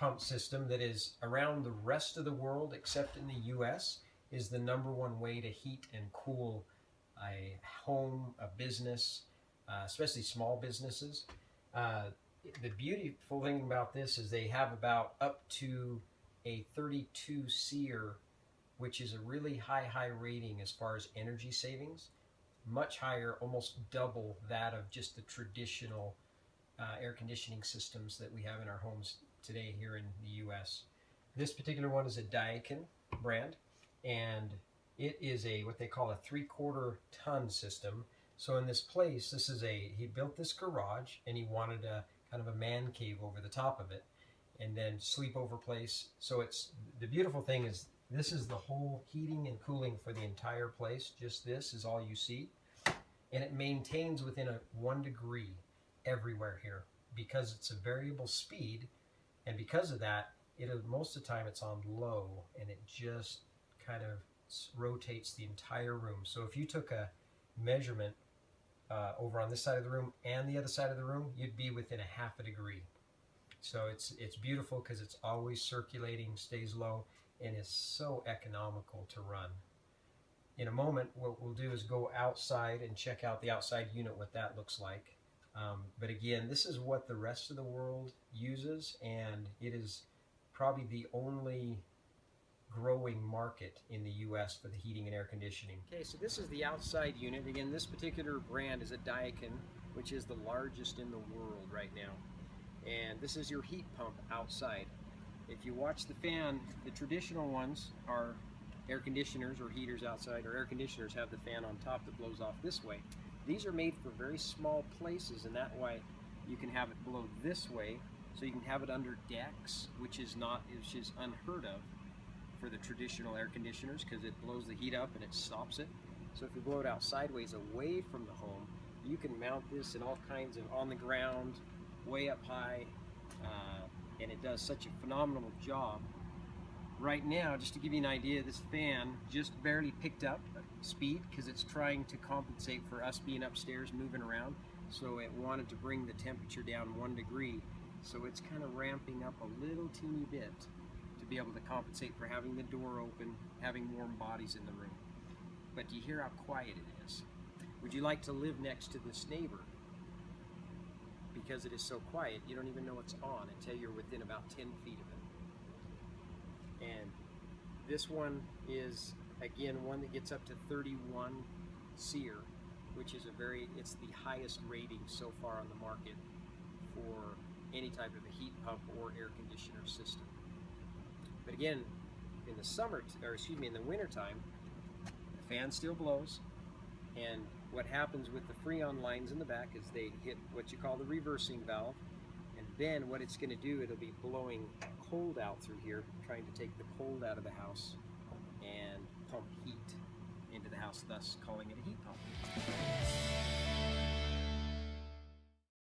pump system that is around the rest of the world except in the US is the #1 way to heat and cool a home, a business, especially small businesses. Uh, the beautiful thing about this is they have about up to a 32 SEER, which is a really high rating as far as energy savings, much higher, almost double that of just the traditional air conditioning systems that we have in our homes today here in the US. This particular one is a Daikin brand, and it is a what they call a 3/4 ton system. So in this place, he built this garage and he wanted a kind of a man cave over the top of it, and then sleepover place. So it's the beautiful thing is this is the whole heating and cooling for the entire place. Just this is all you see, and it maintains within a 1 degree everywhere here because it's a variable speed, and because of that, most of the time it's on low, and it just kind of rotates the entire room. So if you took a measurement over on this side of the room and the other side of the room, you'd be within a 1/2 degree. So it's beautiful because it's always circulating, stays low, and is so economical to run. In a moment, what we'll do is go outside and check out the outside unit, what that looks like. But again, this is what the rest of the world uses, and it is probably the only growing market in the US for the heating and air conditioning. Okay, so this is the outside unit. Again, this particular brand is a Daikin, which is the largest in the world right now. And this is your heat pump outside. If you watch the fan, the traditional ones are air conditioners or heaters outside, or air conditioners have the fan on top that blows off this way. These are made for very small places, and that way you can have it blow this way, so you can have it under decks, which is unheard of for the traditional air conditioners because it blows the heat up and it stops it. So if you blow it out sideways away from the home, you can mount this in all kinds of on the ground, way up high, and it does such a phenomenal job. Right now, just to give you an idea, this fan just barely picked up speed because it's trying to compensate for us being upstairs moving around. So it wanted to bring the temperature down 1 degree. So it's kind of ramping up a little teeny bit to be able to compensate for having the door open, having warm bodies in the room. But do you hear how quiet it is? Would you like to live next to this neighbor? Because it is so quiet, you don't even know it's on until you're within about 10 feet of it. And this one is, again, one that gets up to 31 SEER, which is it's the highest rating so far on the market for any type of a heat pump or air conditioner system. But again, in the wintertime, the fan still blows, and what happens with the Freon lines in the back is they hit what you call the reversing valve, and then what it's going to do, it'll be blowing cold out through here, trying to take the cold out of the house and pump heat into the house, thus calling it a heat pump.